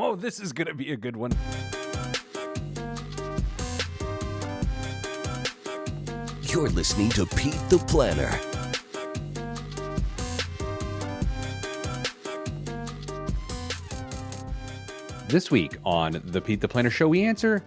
Oh, this is going to be a good one. You're listening to Pete the Planner. This week on the Pete the Planner Show, we answer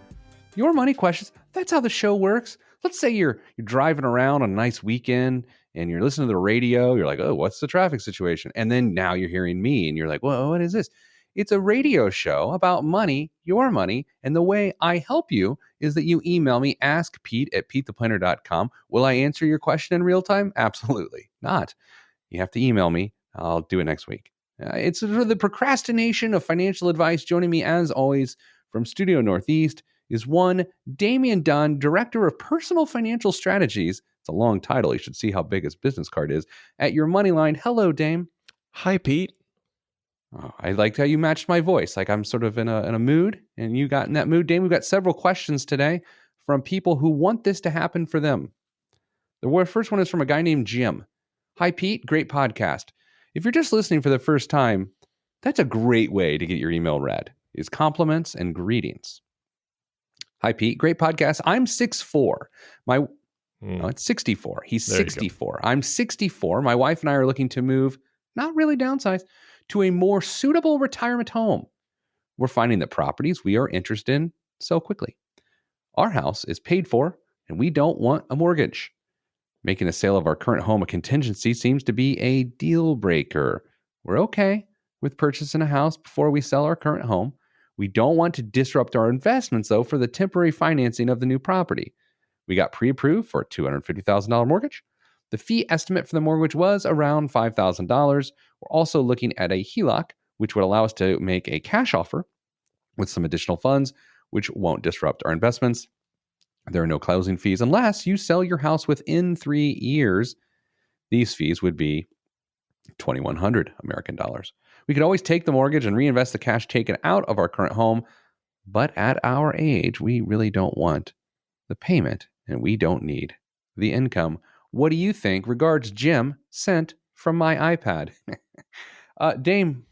your money questions. That's how the show works. Let's say you're driving around on a nice weekend and you're listening to the radio. You're like, oh, what's the traffic situation? And then now you're hearing me and you're like, well, what is this? It's a radio show about money, your money. And the way I help you is that you email me, askpete@petetheplanner.com. Will I answer your question in real time? Absolutely not. You have to email me. I'll do it next week. It's sort of the procrastination of financial advice. Joining me, as always, from Studio Northeast is one Damian Dunn, Director of Personal Financial Strategies. It's a long title. You should see how big his business card is. At your money line. Hello, Dame. Hi, Pete. Oh, I liked how you matched my voice. Like I'm sort of in a mood, and you got in that mood. Dame, we've got several questions today from people who want this to happen for them. The first one is from a guy named Jim. Hi, Pete. Great podcast. If you're just listening for the first time, that's a great way to get your email read, is compliments and greetings. Hi, Pete. Great podcast. I'm 6'4". No, it's 64. He's 64. I'm 64. My wife and I are looking to move, not really downsize, to a more suitable retirement home. We're finding that properties we are interested in sell quickly. Our house is paid for, and we don't want a mortgage. Making the sale of our current home a contingency seems to be a deal breaker. We're okay with purchasing a house before we sell our current home. We don't want to disrupt our investments, though, for the temporary financing of the new property. We got pre-approved for a $250,000 mortgage. The fee estimate for the mortgage was around $5,000. We're also looking at a HELOC, which would allow us to make a cash offer with some additional funds, which won't disrupt our investments. There are no closing fees unless you sell your house within 3 years. These fees would be $2,100 American dollars. We could always take the mortgage and reinvest the cash taken out of our current home, but at our age, we really don't want the payment and we don't need the income. What do you think? Regards, Jim, sent from my iPad. Dame,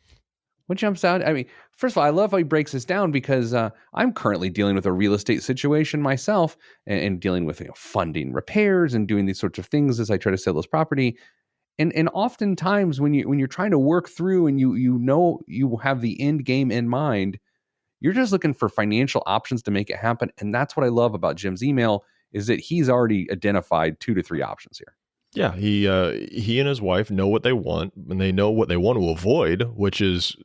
what jumps out? I mean, first of all, I love how he breaks this down because I'm currently dealing with a real estate situation myself and dealing with funding repairs and doing these sorts of things as I try to sell this property. And oftentimes when you're trying to work through and you know you have the end game in mind, you're just looking for financial options to make it happen. And that's what I love about Jim's email is that he's already identified 2 to 3 options here. Yeah, he and his wife know what they want, and they know what they want to avoid, which is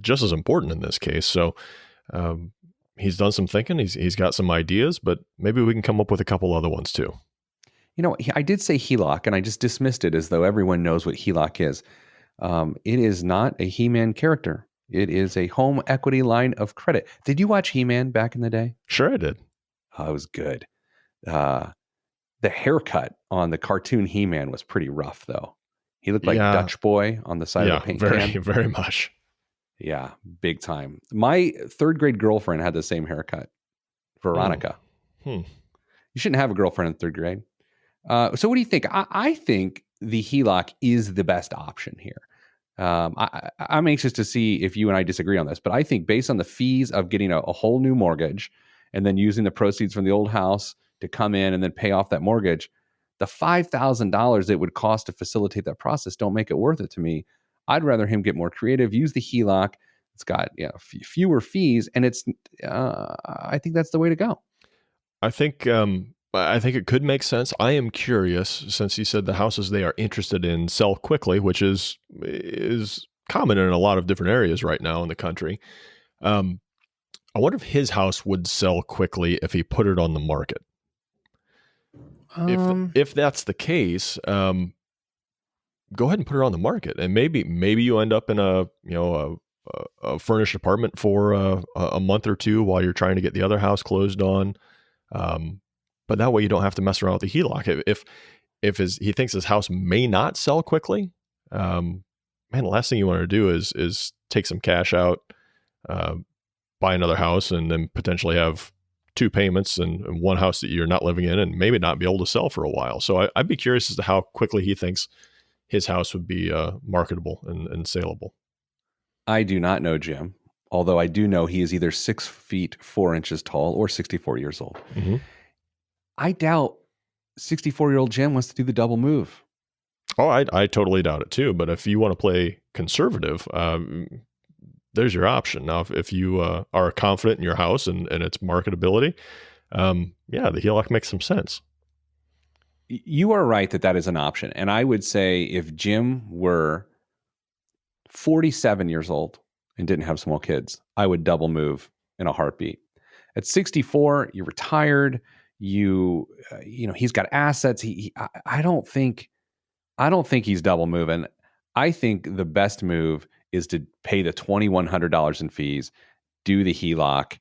just as important in this case. So he's done some thinking. He's got some ideas, but maybe we can come up with a couple other ones too. I did say HELOC, and I just dismissed it as though everyone knows what HELOC is. It is not a He-Man character. It is a home equity line of credit. Did you watch He-Man back in the day? Sure, I did. Oh, it was good. The haircut on the cartoon He-Man was pretty rough, though. He looked like Dutch Boy on the side of the paint can. Very much. Yeah, big time. My 3rd grade girlfriend had the same haircut, Veronica. You shouldn't have a girlfriend in 3rd grade. So what do you think? I think the HELOC is the best option here. I'm anxious to see if you and I disagree on this, but I think based on the fees of getting a whole new mortgage and then using the proceeds from the old house to come in and then pay off that mortgage, the $5,000 it would cost to facilitate that process don't make it worth it to me. I'd rather him get more creative, use the HELOC. It's got fewer fees, and it's. I think that's the way to go. I think it could make sense. I am curious, since you said the houses they are interested in sell quickly, which is common in a lot of different areas right now in the country. I wonder if his house would sell quickly if he put it on the market. If that's the case, go ahead and put it on the market, and maybe you end up in a furnished apartment for a month or two while you're trying to get the other house closed on. But that way you don't have to mess around with the HELOC. If he thinks his house may not sell quickly, the last thing you want to do is take some cash out, buy another house, and then potentially have 2 payments and one house that you're not living in and maybe not be able to sell for a while. So I'd be curious as to how quickly he thinks his house would be marketable and saleable. I do not know Jim. Although I do know he is either 6 feet 4 inches tall or 64 years old. Mm-hmm. I doubt 64-year-old Jim wants to do the double move. Oh, I totally doubt it too. But if you want to play conservative, there's your option. Now, if you are confident in your house and its marketability, yeah, the HELOC makes some sense. You are right that is an option. And I would say if Jim were 47 years old and didn't have small kids, I would double move in a heartbeat. At 64, you're retired. You know, he's got assets. I don't think he's double moving. I think the best move is to pay the $2,100 in fees, do the HELOC,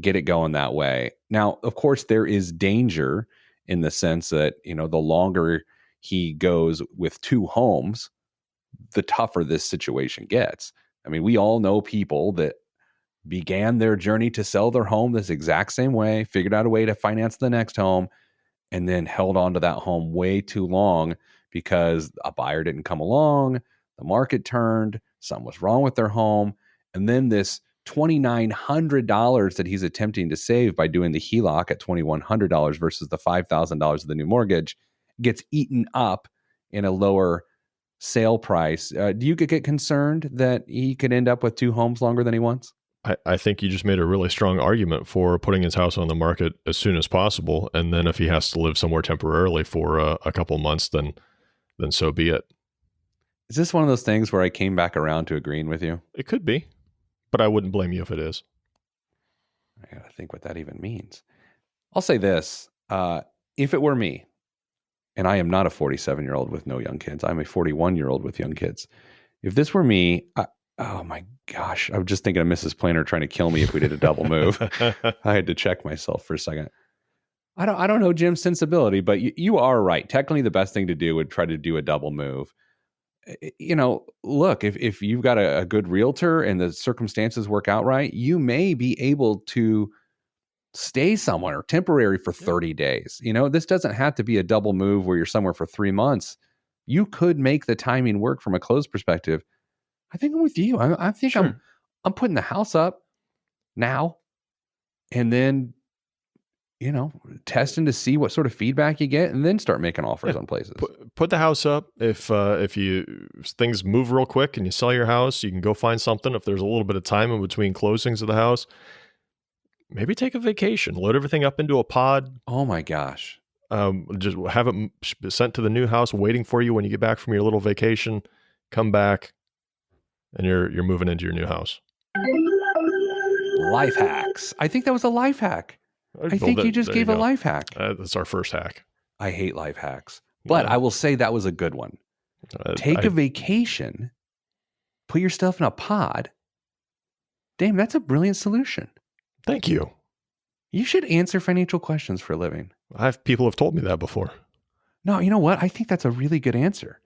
get it going that way. Now, of course, there is danger in the sense that, you know, the longer he goes with 2 homes, the tougher this situation gets. I mean, we all know people that began their journey to sell their home this exact same way, figured out a way to finance the next home, and then held on to that home way too long because a buyer didn't come along, the market turned, something was wrong with their home, and then this $2,900 that he's attempting to save by doing the HELOC at $2,100 versus the $5,000 of the new mortgage gets eaten up in a lower sale price. Do you get concerned that he could end up with 2 homes longer than he wants? I think you just made a really strong argument for putting his house on the market as soon as possible. And then if he has to live somewhere temporarily for a couple months, then so be it. Is this one of those things where I came back around to agreeing with you? It could be, but I wouldn't blame you if it is. I got to think what that even means. I'll say this. If it were me, and I am not a 47-year-old with no young kids, I'm a 41-year-old with young kids. If this were me, oh my gosh, I was just thinking of Mrs. Planner trying to kill me if we did a double move. I had to check myself for a second. I don't know Jim's sensibility, but you are right. Technically, the best thing to do would try to do a double move. You know, look, if you've got a good realtor and the circumstances work out right, you may be able to stay somewhere temporary for 30 days. You know, this doesn't have to be a double move where you're somewhere for 3 months. You could make the timing work from a close perspective. I think I'm with you. I think Sure. I'm putting the house up now and then, you know, testing to see what sort of feedback you get and then start making offers on places. Put the house up. If things move real quick and you sell your house, you can go find something. If there's a little bit of time in between closings of the house, maybe take a vacation, load everything up into a pod. Oh my gosh. Just have it sent to the new house waiting for you when you get back from your little vacation. Come back and you're moving into your new house. Life hacks. I think that was a life hack. I think you just gave a life hack. That's our first hack. I hate life hacks, but I will say that was a good one. Take a vacation, put your stuff in a pod. Damn, that's a brilliant solution. Thank you. You should answer financial questions for a living. People have told me that before. No, you know what? I think that's a really good answer.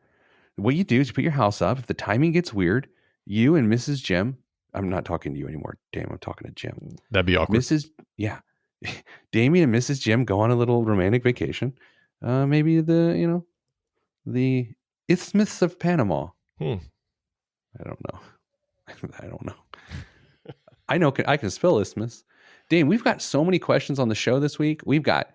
What you do is you put your house up. If the timing gets weird, you and Mrs. Jim, I'm not talking to you anymore. Damn, I'm talking to Jim. That'd be awkward. Damian and Mrs. Jim go on a little romantic vacation. Maybe the Isthmus of Panama. I don't know. I know I can spell isthmus. Dame, we've got so many questions on the show this week. We've got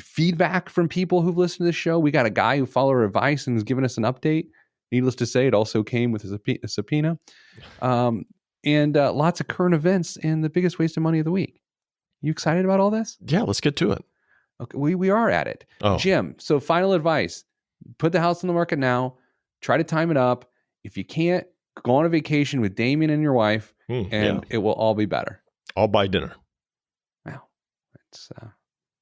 feedback from people who've listened to the show. We got a guy who followed our advice and has given us an update. Needless to say, it also came with a subpoena. And lots of current events and the biggest waste of money of the week. You excited about all this? Yeah, let's get to it. Okay, we are at it. Oh. Jim, so final advice. Put the house on the market now. Try to time it up. If you can't, go on a vacation with Damian and your wife, it will all be better. I'll buy dinner. Wow. It's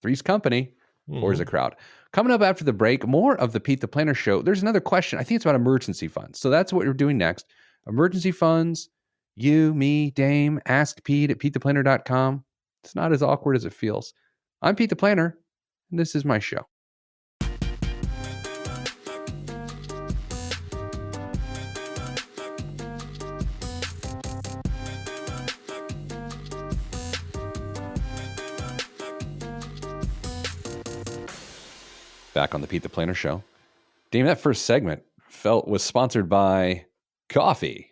three's company, four's a crowd. Coming up after the break, more of the Pete the Planner Show. There's another question. I think it's about emergency funds. So that's what we're doing next. Emergency funds, you, me, Dame, ask Pete at PeteThePlanner.com. It's not as awkward as it feels. I'm Pete the Planner, and this is my show. Back on the Pete the Planner Show. Damn, that first segment was sponsored by coffee.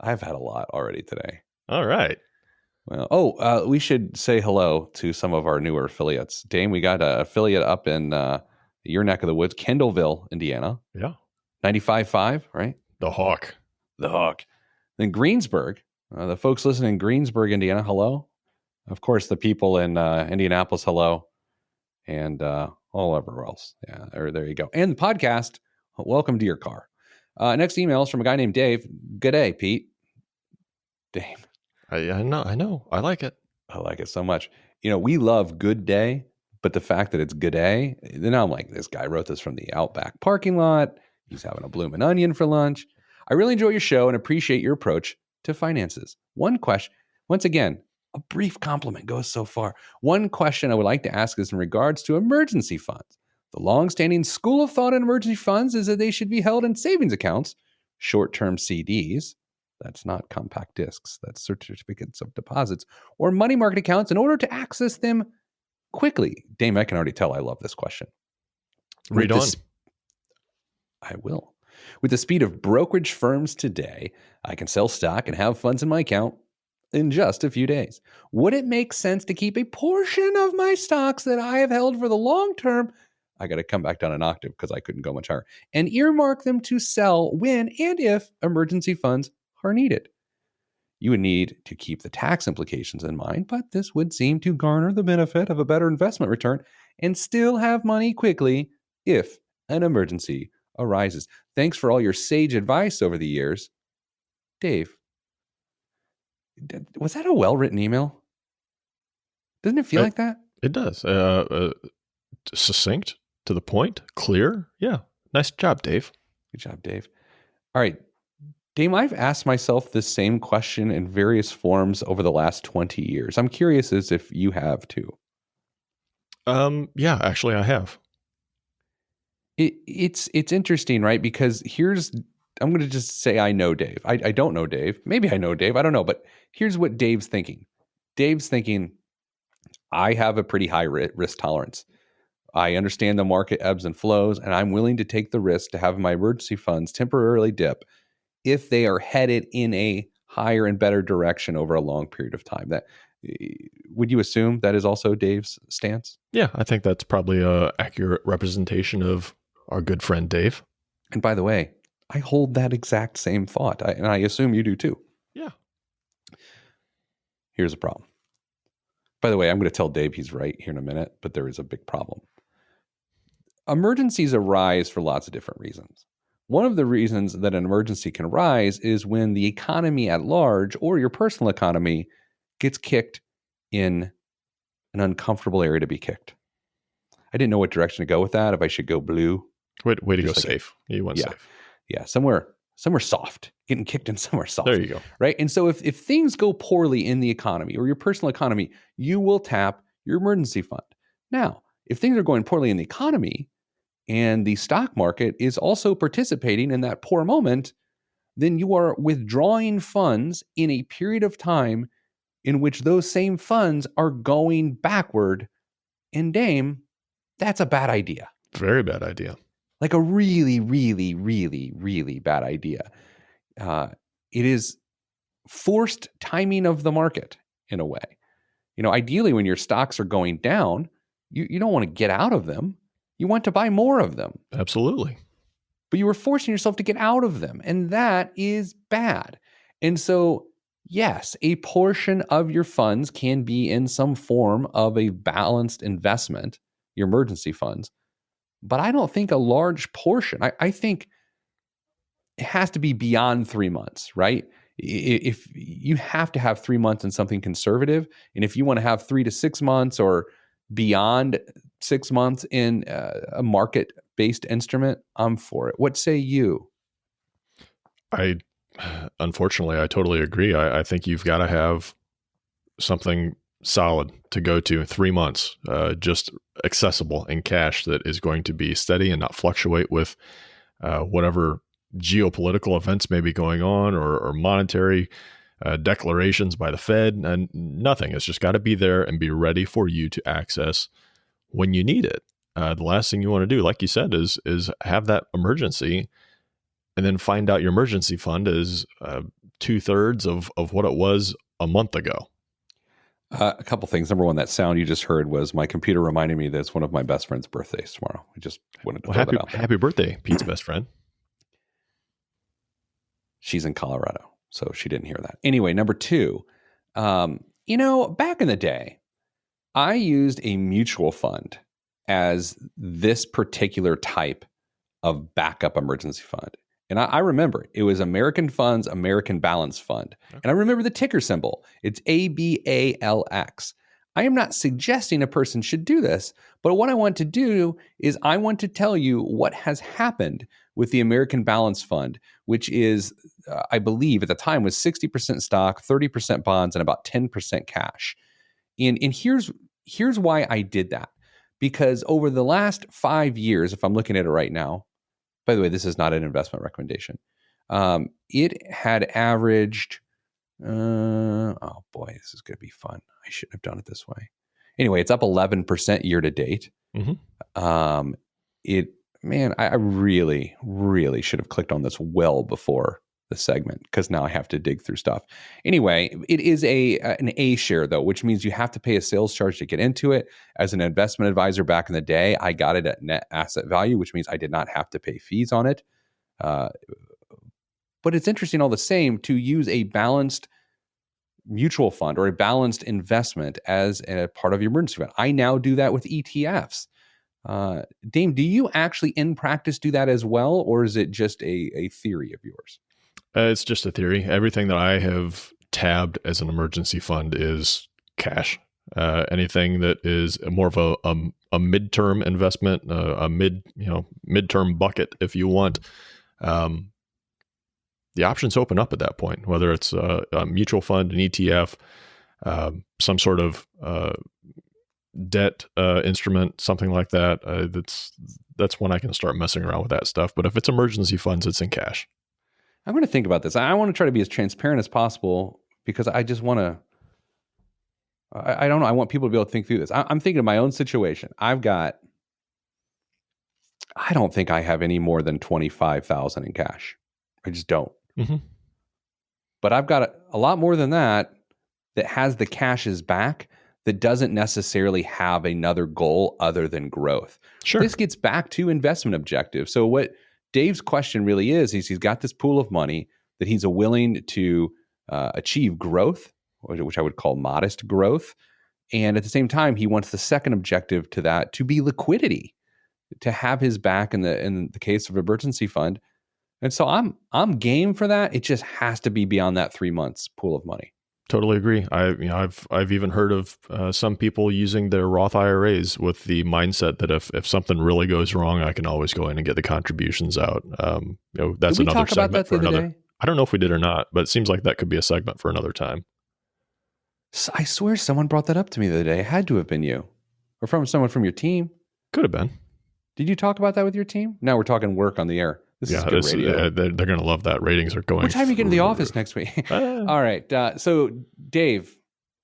I've had a lot already today. All right. Well, we should say hello to some of our newer affiliates. Dame, we got an affiliate up in your neck of the woods, Kendallville, Indiana. Yeah. 95.5, right? The Hawk. The Hawk. Then Greensburg, the folks listening in Greensburg, Indiana, hello. Of course, the people in Indianapolis, hello. And all everywhere else. Yeah, there you go. And the podcast, welcome to your car. Next email is from a guy named Dave. Good day, Pete. Dave. I know. I like it. I like it so much. We love good day, but the fact that it's good day, then I'm like, this guy wrote this from the Outback parking lot. He's having a bloomin' onion for lunch. I really enjoy your show and appreciate your approach to finances. One question, once again, a brief compliment goes so far. One question I would like to ask is in regards to emergency funds. The longstanding school of thought in emergency funds is that they should be held in savings accounts, short-term CDs. That's not compact discs. That's certificates of deposits or money market accounts in order to access them quickly. Dame, I can already tell I love this question. Read on. I will. With the speed of brokerage firms today, I can sell stock and have funds in my account in just a few days. Would it make sense to keep a portion of my stocks that I have held for the long term? I got to come back down an octave because I couldn't go much higher, and earmark them to sell when and if emergency funds are needed. You would need to keep the tax implications in mind, but this would seem to garner the benefit of a better investment return and still have money quickly if an emergency arises. Thanks for all your sage advice over the years. Dave, was that a well-written email? Doesn't it feel like that? It does. Succinct, to the point, clear. Yeah. Nice job, Dave. Good job, Dave. All right. Dame, I've asked myself this same question in various forms over the last 20 years. I'm curious as if you have too. Yeah, actually I have. It's interesting, right? Because I'm going to just say I know Dave. I don't know Dave. Maybe I know Dave. I don't know. But here's what Dave's thinking. Dave's thinking, I have a pretty high risk tolerance. I understand the market ebbs and flows, and I'm willing to take the risk to have my emergency funds temporarily dip if they are headed in a higher and better direction over a long period of time. That would you assume that is also Dave's stance? Yeah, I think that's probably an accurate representation of our good friend Dave. And by the way, I hold that exact same thought, and I assume you do too. Yeah. Here's a problem. By the way, I'm going to tell Dave he's right here in a minute, but there is a big problem. Emergencies arise for lots of different reasons. One of the reasons that an emergency can arise is when the economy at large or your personal economy gets kicked in an uncomfortable area to be kicked. I didn't know what direction to go with that, if I should go blue. Way to go safe. You went safe. Yeah, somewhere soft, getting kicked in somewhere soft. There you go. Right? And so if things go poorly in the economy or your personal economy, you will tap your emergency fund. Now, if things are going poorly in the economy and the stock market is also participating in that poor moment, then you are withdrawing funds in a period of time in which those same funds are going backward. And Dame, that's a bad idea. Very bad idea. Like a really, really, really, really bad idea. It is forced timing of the market in a way. Ideally, when your stocks are going down, you don't want to get out of them. You want to buy more of them. Absolutely. But you were forcing yourself to get out of them. And that is bad. And so, yes, a portion of your funds can be in some form of a balanced investment, your emergency funds. But I don't think a large portion, I think it has to be beyond 3 months, right? If you have to have 3 months in something conservative, and if you want to have 3 to 6 months or beyond 6 months in a market-based instrument, I'm for it. What say you? Unfortunately, I totally agree. I think you've got to have something solid to go to 3 months, just accessible in cash that is going to be steady and not fluctuate with whatever geopolitical events may be going on or monetary declarations by the Fed. And nothing. It's just got to be there and be ready for you to access when you need it. The last thing you want to do, like you said, is have that emergency and then find out your emergency fund is 2/3 of what it was a month ago. A couple things. Number one, that sound you just heard was my computer reminding me that it's one of my best friend's birthdays tomorrow. I just wanted to throw that out there. Happy birthday, Pete's best friend. She's in Colorado, so she didn't hear that. Anyway, number two, back in the day, I used a mutual fund as this particular type of backup emergency fund. And I remember it was American Funds, American Balance Fund. Okay. And I remember the ticker symbol. It's ABALX. I am not suggesting a person should do this, but what I want to do is I want to tell you what has happened with the American Balance Fund, which is, I believe at the time was 60% stock, 30% bonds, and about 10% cash. And here's why I did that. Because over the last 5 years, if I'm looking at it right now, by the way, this is not an investment recommendation. It had averaged, oh boy, this is going to be fun. I shouldn't have done it this way. Anyway, it's up 11% year to date. Mm-hmm. I really, really should have clicked on this well before the segment because now I have to dig through stuff. Anyway, it is an A share though, which means you have to pay a sales charge to get into it. As an investment advisor back in the day, I got it at net asset value, which means I did not have to pay fees on it. But it's interesting all the same to use a balanced mutual fund or a balanced investment as a part of your emergency fund. I now do that with ETFs. Dame, do you actually in practice do that as well, or is it just a theory of yours? It's just a theory. Everything that I have tabbed as an emergency fund is cash. Anything that is more of a midterm investment, a midterm bucket, if you want. The options open up at that point, whether it's a mutual fund, an ETF, some sort of debt instrument, something like that. That's when I can start messing around with that stuff. But if it's emergency funds, it's in cash. I'm going to think about this. I want to try to be as transparent as possible because I just want to, I don't know. I want people to be able to think through this. I'm thinking of my own situation. I don't think I have any more than 25,000 in cash. I just don't. Mm-hmm. But I've got a lot more than that has the cash's back that doesn't necessarily have another goal other than growth. Sure. This gets back to investment objectives. So what Dave's question really is he's got this pool of money that he's willing to achieve growth, which I would call modest growth. And at the same time, he wants the second objective to that to be liquidity, to have his back in the case of emergency fund. And so I'm game for that. It just has to be beyond that 3 months pool of money. Totally agree. I've even heard of some people using their Roth IRAs with the mindset that if something really goes wrong, I can always go in and get the contributions out. That's another segment for another. Day? I don't know if we did or not, but it seems like that could be a segment for another time. I swear someone brought that up to me the other day. It had to have been you, or from someone from your team. Could have been. Did you talk about that with your team? Now we're talking work on the air. This is good radio. They're going to love that. Ratings are going. What time are you getting to the office next week? All right. So Dave,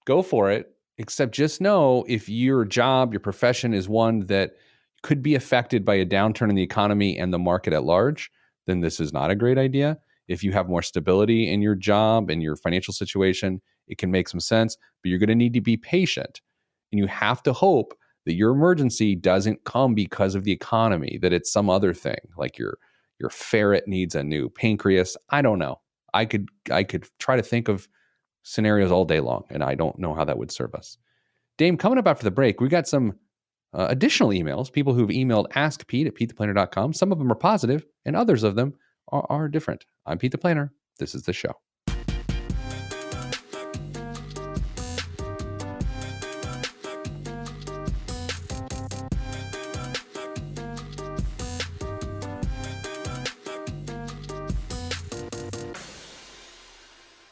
go for it. Except just know if your job, your profession is one that could be affected by a downturn in the economy and the market at large, then this is not a great idea. If you have more stability in your job and your financial situation, it can make some sense, but you're going to need to be patient. And you have to hope that your emergency doesn't come because of the economy, that it's some other thing, like your ferret needs a new pancreas. I don't know. I could try to think of scenarios all day long, and I don't know how that would serve us. Dame, coming up after the break, we got some additional emails, people who've emailed askpete@petetheplanner.com. Some of them are positive, and others of them are different. I'm Pete the Planner. This is the show.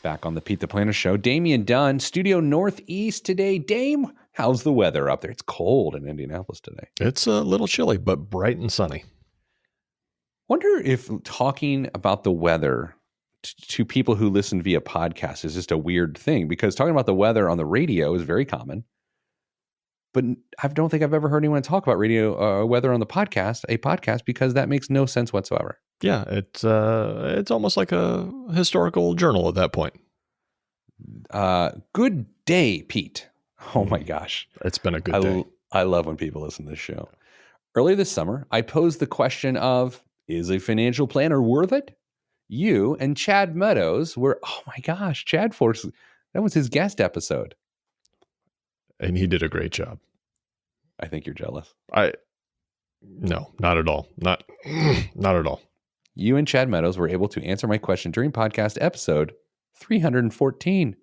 Back on the Pete the Planner show, Damian Dunn, Studio Northeast today. Dame, how's the weather up there? It's cold in Indianapolis today. It's a little chilly, but bright and sunny. Wonder if talking about the weather to people who listen via podcast is just a weird thing, because talking about the weather on the radio is very common. But I don't think I've ever heard anyone talk about radio weather on a podcast, because that makes no sense whatsoever. Yeah, it's almost like a historical journal at that point. Good day, Pete. Oh my gosh. It's been a good day. I love when people listen to this show. Earlier this summer, I posed the question of, is a financial planner worth it? You and Chad Meadows were, oh my gosh, Chad Force, that was his guest episode. And he did a great job. I think you're jealous. No, not at all. Not at all. You and Chad Meadows were able to answer my question during podcast episode 314.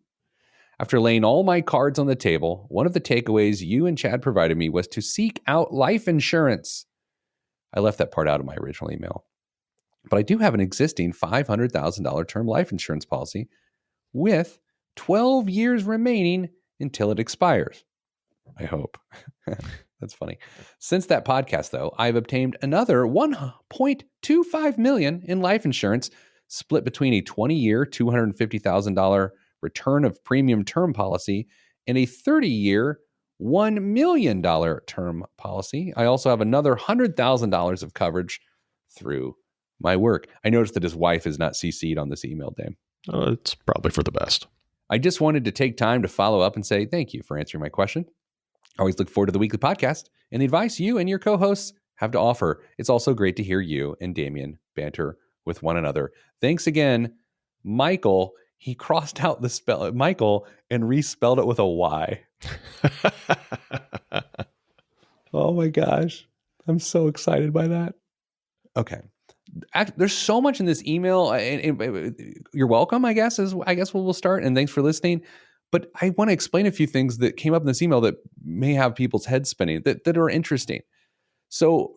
After laying all my cards on the table, one of the takeaways you and Chad provided me was to seek out life insurance. I left that part out of my original email. But I do have an existing $500,000 term life insurance policy with 12 years remaining until it expires. I hope. That's funny. Since that podcast, though, I've obtained another $1.25 million in life insurance split between a 20-year, $250,000 return of premium term policy and a 30-year, $1 million term policy. I also have another $100,000 of coverage through my work. I noticed that his wife is not CC'd on this email, Dame. It's probably for the best. I just wanted to take time to follow up and say thank you for answering my question. I always look forward to the weekly podcast and the advice you and your co-hosts have to offer. It's also great to hear you and Damian banter with one another. Thanks again, Michael. He crossed out the spell Michael and respelled it with a Y. Oh my gosh. I'm so excited by that. Okay. There's so much in this email. You're welcome, I guess we'll start. And thanks for listening. But I want to explain a few things that came up in this email that may have people's heads spinning that are interesting. So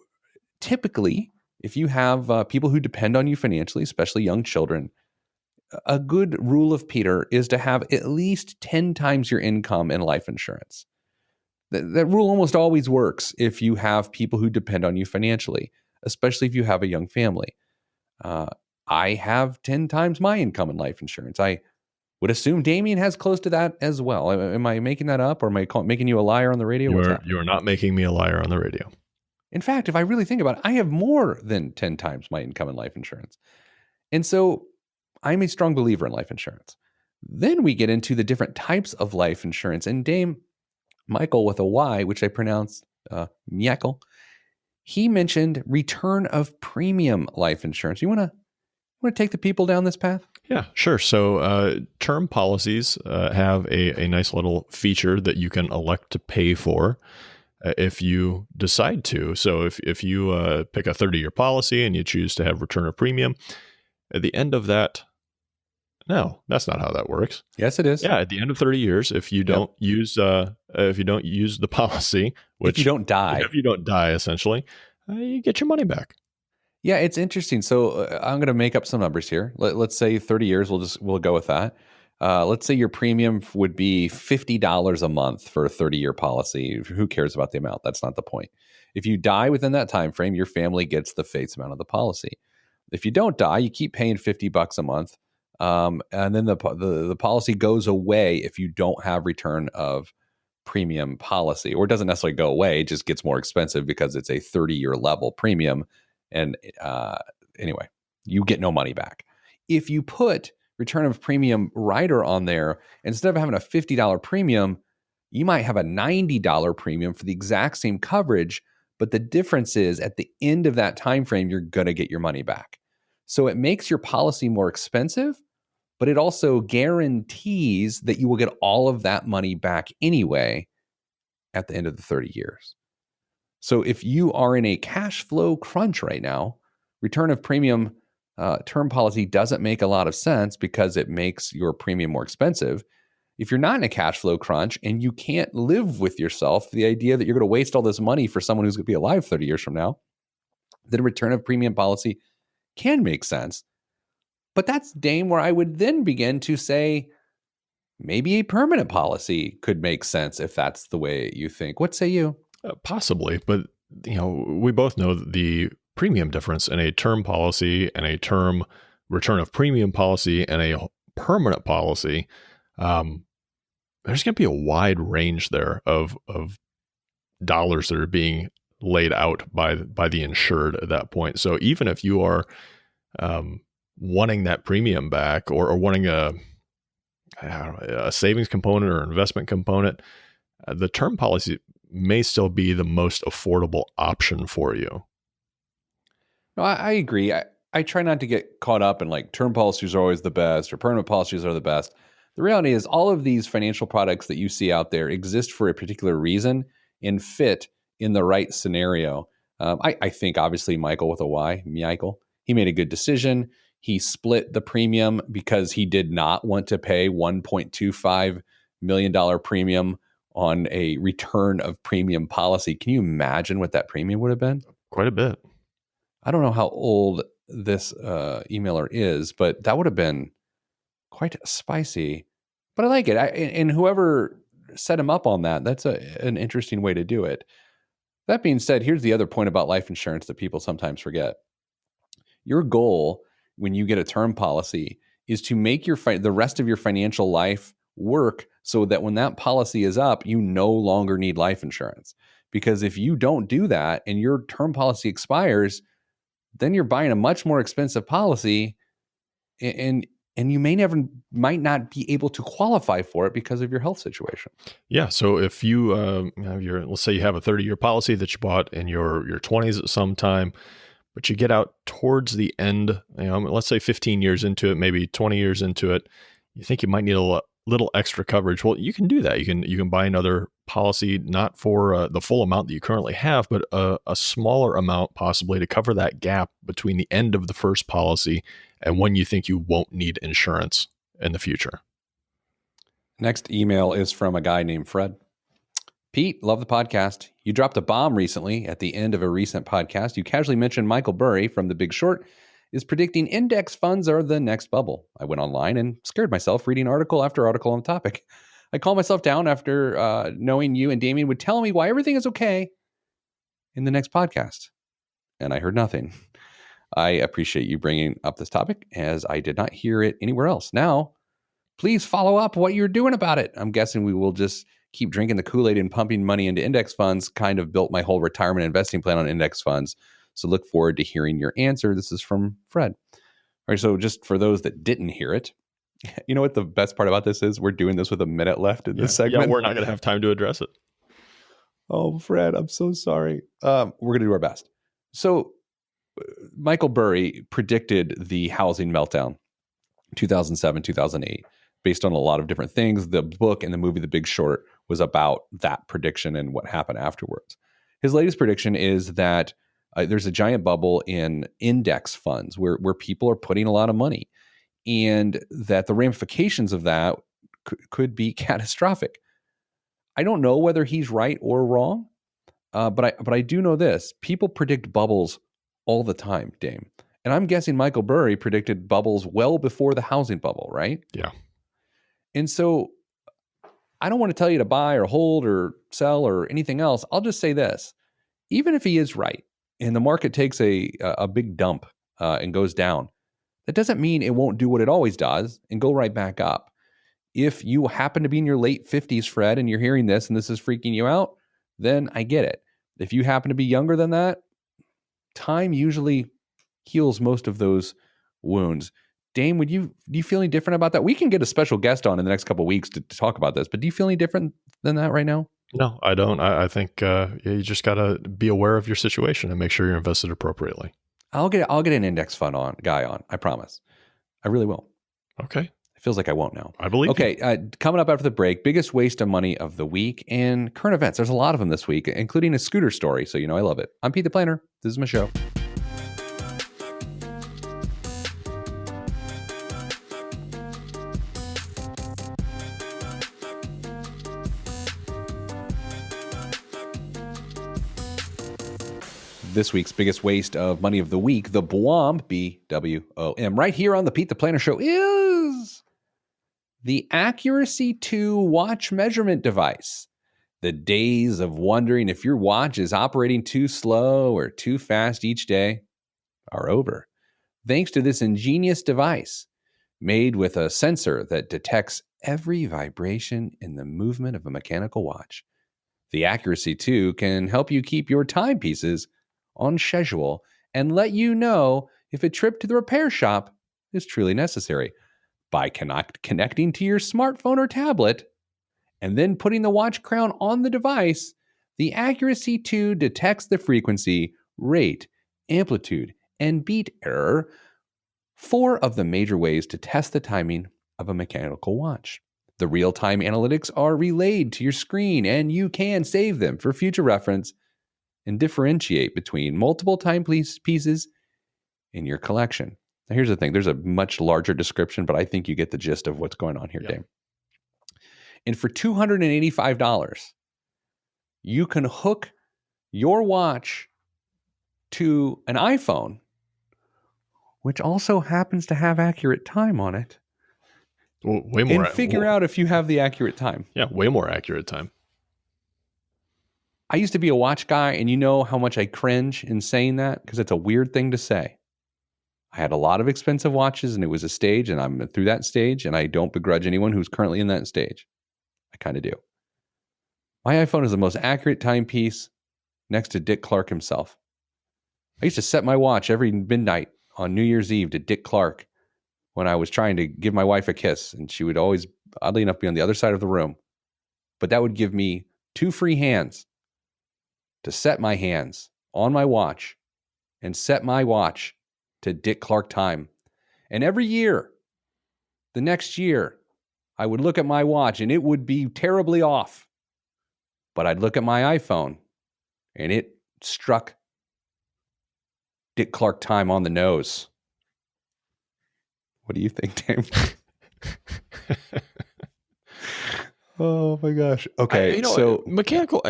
typically, if you have people who depend on you financially, especially young children, a good rule of Peter is to have at least 10 times your income in life insurance. That rule almost always works if you have people who depend on you financially, especially if you have a young family. I have 10 times my income in life insurance. I would assume Damian has close to that as well. Am I making that up, or am I making you a liar on the radio? You're not making me a liar on the radio. In fact, if I really think about it, I have more than 10 times my income in life insurance. And so I'm a strong believer in life insurance. Then we get into the different types of life insurance. And Dame Michael with a Y, which I pronounce mythical, he mentioned return of premium life insurance. You want to take the people down this path? Yeah, sure. So term policies have a nice little feature that you can elect to pay for if you decide to. So if you pick a 30-year policy and you choose to have return of premium, at the end of that, no, that's not how that works. Yes, it is. Yeah, at the end of 30 years, if you don't use the policy, which if you don't die, essentially, you get your money back. Yeah, it's interesting. So I'm going to make up some numbers here. Let's say 30 years. We'll go with that. Let's say your premium would be $50 a month for a 30-year policy. Who cares about the amount? That's not the point. If you die within that time frame, your family gets the face amount of the policy. If you don't die, you keep paying $50 a month, and then the policy goes away if you don't have return of premium policy, or it doesn't necessarily go away. It just gets more expensive because it's a 30-year level premium. And anyway, you get no money back. If you put return of premium rider on there, instead of having a $50 premium, you might have a $90 premium for the exact same coverage. But the difference is at the end of that time frame, you're going to get your money back. So it makes your policy more expensive, but it also guarantees that you will get all of that money back anyway at the end of the 30 years. So if you are in a cash flow crunch right now, return of premium term policy doesn't make a lot of sense because it makes your premium more expensive. If you're not in a cash flow crunch and you can't live with yourself, the idea that you're going to waste all this money for someone who's going to be alive 30 years from now, then a return of premium policy can make sense. But that's, Dame, where I would then begin to say maybe a permanent policy could make sense if that's the way you think. What say you? Possibly, but we both know that the premium difference in a term policy and a term return of premium policy and a permanent policy, there's going to be a wide range there of dollars that are being laid out by the insured at that point. So even if you are wanting that premium back or wanting a savings component or investment component, the term policy may still be the most affordable option for you. No, I agree. I try not to get caught up in like term policies are always the best or permanent policies are the best. The reality is all of these financial products that you see out there exist for a particular reason and fit in the right scenario. I think obviously Michael with a Y, Michael, he made a good decision. He split the premium because he did not want to pay $1.25 million premium on a return of premium policy. Can you imagine what that premium would have been? Quite a bit. I don't know how old this emailer is, but that would have been quite spicy. But I like it. And whoever set him up on that, that's an interesting way to do it. That being said, here's the other point about life insurance that people sometimes forget. Your goal when you get a term policy is to make the rest of your financial life work so that when that policy is up, you no longer need life insurance. Because if you don't do that and your term policy expires, then you're buying a much more expensive policy and you might not be able to qualify for it because of your health situation. Yeah. So if you, let's say you have a 30-year policy that you bought in your 20s at some time, but you get out towards the end, let's say 15 years into it, maybe 20 years into it, you think you might need a little extra coverage. Well, you can do that. You can buy another policy, not for the full amount that you currently have, but a smaller amount possibly to cover that gap between the end of the first policy and when you think you won't need insurance in the future. Next email is from a guy named Fred. Pete, love the podcast. You dropped a bomb recently at the end of a recent podcast. You casually mentioned Michael Burry from The Big Short is predicting index funds are the next bubble. I went online and scared myself reading article after article on the topic. I calmed myself down after knowing you and Damian would tell me why everything is okay in the next podcast. And I heard nothing. I appreciate you bringing up this topic as I did not hear it anywhere else. Now, please follow up what you're doing about it. I'm guessing we will just keep drinking the Kool-Aid and pumping money into index funds. Kind of built my whole retirement investing plan on index funds. So look forward to hearing your answer. This is from Fred. All right, so just for those that didn't hear it, you know what the best part about this is? We're doing this with a minute left in this segment. Yeah, we're not going to have time to address it. Oh, Fred, I'm so sorry. We're going to do our best. So Michael Burry predicted the housing meltdown, 2007, 2008, based on a lot of different things. The book and the movie The Big Short was about that prediction and what happened afterwards. His latest prediction is that there's a giant bubble in index funds where people are putting a lot of money, and that the ramifications of that could be catastrophic. I don't know whether he's right or wrong, but I do know this. People predict bubbles all the time, Dame. And I'm guessing Michael Burry predicted bubbles well before the housing bubble, right? Yeah. And so I don't want to tell you to buy or hold or sell or anything else. I'll just say this. Even if he is right and the market takes a big dump and goes down, that doesn't mean it won't do what it always does and go right back up. If you happen to be in your late 50s, Fred, and you're hearing this and this is freaking you out, then I get it. If you happen to be younger than that, time usually heals most of those wounds. Dame, do you feel any different about that? We can get a special guest on in the next couple of weeks to talk about this, but do you feel any different than that right now? No, I don't. I think you just got to be aware of your situation and make sure you're invested appropriately. I'll get an index fund guy on. I promise. I really will. Okay. It feels like I won't now. I believe. Okay. Coming up after the break, biggest waste of money of the week and current events. There's a lot of them this week, including a scooter story. So, I love it. I'm Pete the Planner. This is my show. This week's biggest waste of money of the week, the BWOM, BWOM, right here on the Pete the Planner Show is the Accuracy 2 watch measurement device. The days of wondering if your watch is operating too slow or too fast each day are over. Thanks to this ingenious device made with a sensor that detects every vibration in the movement of a mechanical watch. The Accuracy 2 can help you keep your timepieces on schedule and let you know if a trip to the repair shop is truly necessary. By connecting to your smartphone or tablet and then putting the watch crown on the device, the Accuracy 2 detects the frequency, rate, amplitude, and beat error, 4 of the major ways to test the timing of a mechanical watch. The real-time analytics are relayed to your screen, and you can save them for future reference and differentiate between multiple timepieces in your collection. Now, here's the thing. There's a much larger description, but I think you get the gist of what's going on here, Dave. And for $285, you can hook your watch to an iPhone, which also happens to have accurate time on it. Well, way more. And figure out if you have the accurate time. Yeah, way more accurate time. I used to be a watch guy, and you know how much I cringe in saying that because it's a weird thing to say. I had a lot of expensive watches, and it was a stage, and I'm through that stage, and I don't begrudge anyone who's currently in that stage. I kind of do. My iPhone is the most accurate timepiece next to Dick Clark himself. I used to set my watch every midnight on New Year's Eve to Dick Clark when I was trying to give my wife a kiss, and she would always, oddly enough, be on the other side of the room. But that would give me 2 free hands to set my hands on my watch and set my watch to Dick Clark time. And every year, the next year, I would look at my watch and it would be terribly off. But I'd look at my iPhone and it struck Dick Clark time on the nose. What do you think, Tim? Oh my gosh. Okay. So mechanical,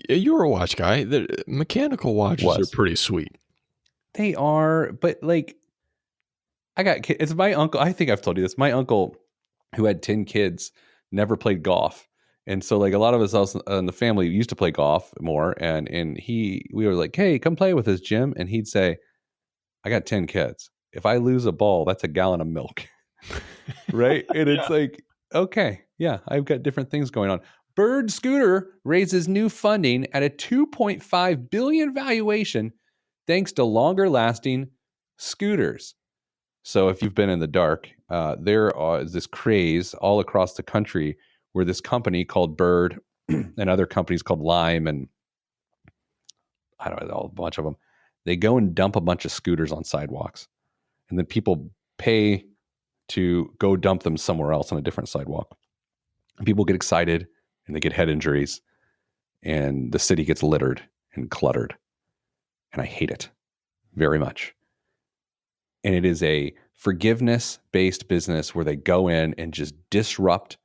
you're a watch guy. The mechanical watches are pretty sweet. They are, but like, it's my uncle. I think I've told you this. My uncle, who had 10 kids, never played golf. And so like a lot of us in the family used to play golf more. And we were like, hey, come play with us, Jim. And he'd say, I got 10 kids. If I lose a ball, that's a gallon of milk. Right. And it's like, okay, yeah, I've got different things going on. Bird Scooter raises new funding at a $2.5 billion valuation thanks to longer lasting scooters. So if you've been in the dark, there is this craze all across the country where this company called Bird and other companies called Lime and I don't know, a bunch of them, they go and dump a bunch of scooters on sidewalks. And then people pay to go dump them somewhere else on a different sidewalk. And people get excited and they get head injuries and the city gets littered and cluttered. And I hate it very much. And it is a forgiveness-based business where they go in and just disrupt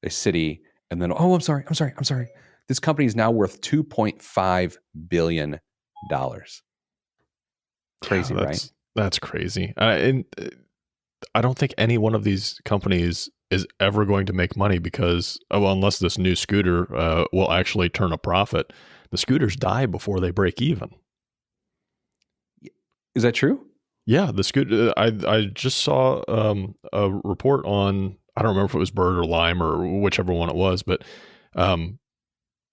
a city and then, oh, I'm sorry. This company is now worth $2.5 billion. Crazy, right? That's crazy. And I don't think any one of these companies is ever going to make money because, unless this new scooter will actually turn a profit, the scooters die before they break even. Is that true? Yeah, the scooter. I just saw a report on, I don't remember if it was Bird or Lime or whichever one it was, but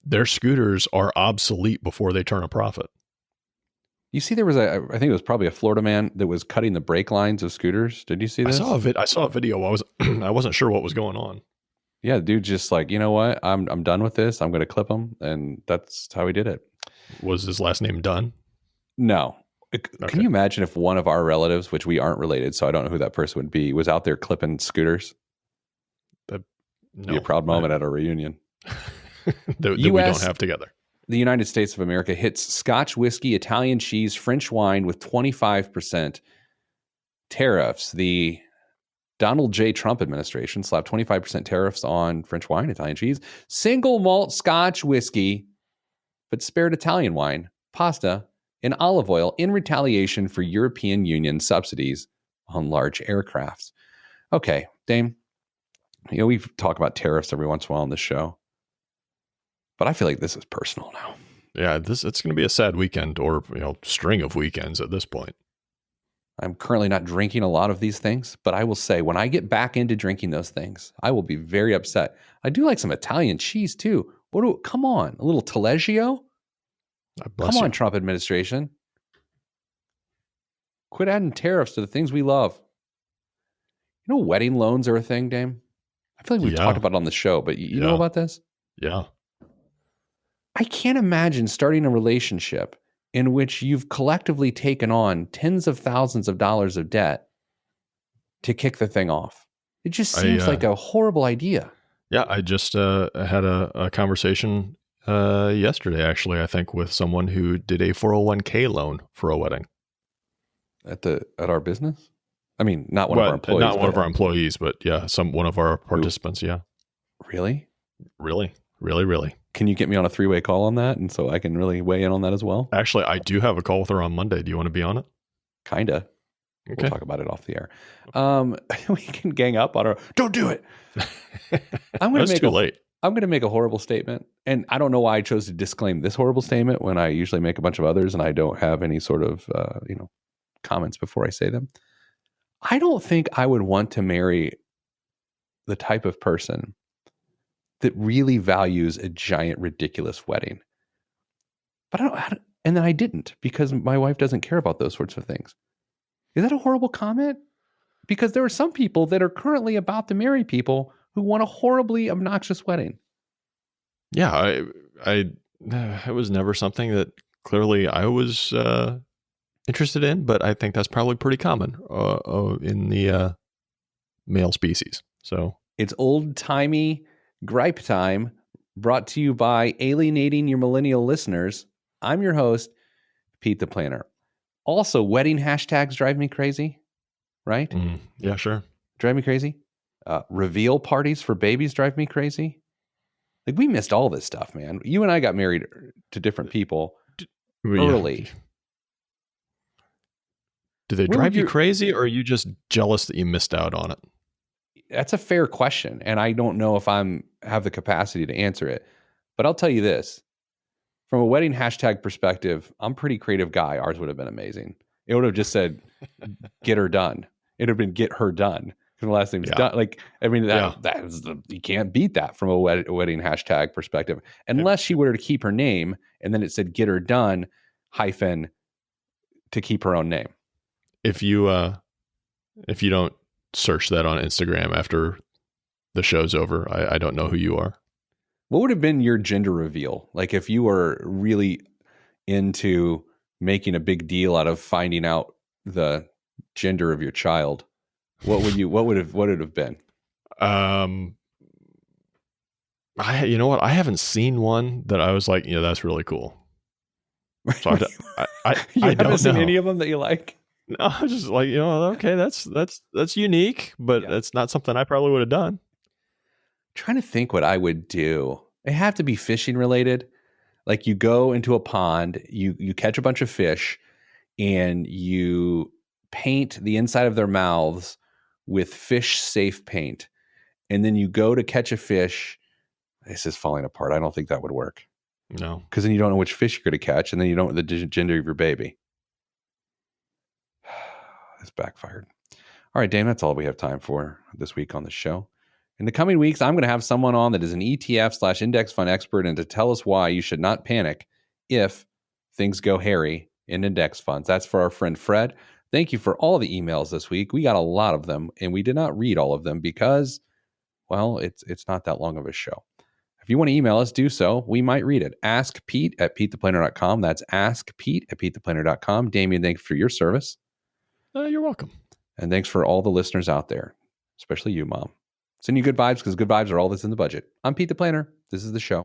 their scooters are obsolete before they turn a profit. You see, there was I think it was probably a Florida man that was cutting the brake lines of scooters. Did you see this? I saw a video. I wasn't sure what was going on. Yeah, dude, just like, you know what? I'm done with this. I'm going to clip him, and that's how he did it. Was his last name Dunn? No. Okay. Can you imagine if one of our relatives, which we aren't related, so I don't know who that person would be, was out there clipping scooters? No, be a proud moment at a reunion. that we don't have together. The United States of America hits Scotch whiskey, Italian cheese, French wine with 25% tariffs. The Donald J. Trump administration slapped 25% tariffs on French wine, Italian cheese, single malt Scotch whiskey, but spared Italian wine, pasta, and olive oil in retaliation for European Union subsidies on large aircrafts. Okay, Dame, we talk about tariffs every once in a while on this show. But I feel like this is personal now. Yeah, it's going to be a sad weekend or string of weekends at this point. I'm currently not drinking a lot of these things, but I will say when I get back into drinking those things, I will be very upset. I do like some Italian cheese too. Come on, a little Taleggio? Come on, Trump administration. Quit adding tariffs to the things we love. You know, wedding loans are a thing, Dame. I feel like we've talked about it on the show, but you know about this? Yeah. I can't imagine starting a relationship in which you've collectively taken on tens of thousands of dollars of debt to kick the thing off. It just seems like a horrible idea. Yeah, I just had a conversation yesterday, actually, I think, with someone who did a 401k loan for a wedding. At our business? I mean, not one of our employees. Not one of our employees, but yeah, one of our participants, yeah. Really? Really? Really, really. Can you get me on a 3-way call on that? And so I can really weigh in on that as well? Actually, I do have a call with her on Monday. Do you want to be on it? Kinda. Okay. We'll talk about it off the air. We can gang up on her. Don't do it. It's too late. I'm going to make a horrible statement. And I don't know why I chose to disclaim this horrible statement when I usually make a bunch of others and I don't have any sort of, comments before I say them. I don't think I would want to marry the type of person that really values a giant, ridiculous wedding. But and then I didn't because my wife doesn't care about those sorts of things. Is that a horrible comment? Because there are some people that are currently about to marry people who want a horribly obnoxious wedding. Yeah, it was never something that clearly I was interested in, but I think that's probably pretty common in the male species. So it's old-timey gripe time, brought to you by alienating your millennial listeners. I'm your host, Pete the Planner. Also, wedding hashtags drive me crazy, right? Yeah, sure. Drive me crazy. Reveal parties for babies drive me crazy. Like, we missed all this stuff, man. You and I got married to different people early. Yeah. Do they drive you crazy, or are you just jealous that you missed out on it? That's a fair question, and I don't know if have the capacity to answer it. But I'll tell you this. From a wedding hashtag perspective, I'm a pretty creative guy. Ours would have been amazing. It would have just said, get her done. It would have been get her done. The last name's done. Like, I mean, you can't beat that from a wedding hashtag perspective, unless she were to keep her name and then it said get her done hyphen to keep her own name. If you don't search that on Instagram after the show's over, I don't know who you are. What would have been your gender reveal? Like, if you were really into making a big deal out of finding out the gender of your child, what would it have been? You know what? I haven't seen one that I was like, that's really cool. So I haven't seen any of them that you like. No, I was just like, okay, that's unique, but that's not something I probably would have done. Trying to think what I would do. It have to be fishing related. Like, you go into a pond, you catch a bunch of fish, and you paint the inside of their mouths with fish safe paint. And then you go to catch a fish. This is falling apart. I don't think that would work. No. Because then you don't know which fish you're going to catch, and then you don't know the gender of your baby. It's backfired. All right, Dame, that's all we have time for this week on the show. In the coming weeks, I'm going to have someone on that is an ETF/index fund expert and to tell us why you should not panic if things go hairy in index funds. That's for our friend Fred. Thank you for all the emails this week. We got a lot of them, and we did not read all of them because, well, it's not that long of a show. If you want to email us, do so. We might read it. Ask Pete at PeteThePlanner.com. That's Ask Pete at PeteThePlanner.com. Damian, thanks for your service. You're welcome. And thanks for all the listeners out there, especially you, Mom. Send you good vibes because good vibes are all that's in the budget. I'm Pete the Planner. This is the show.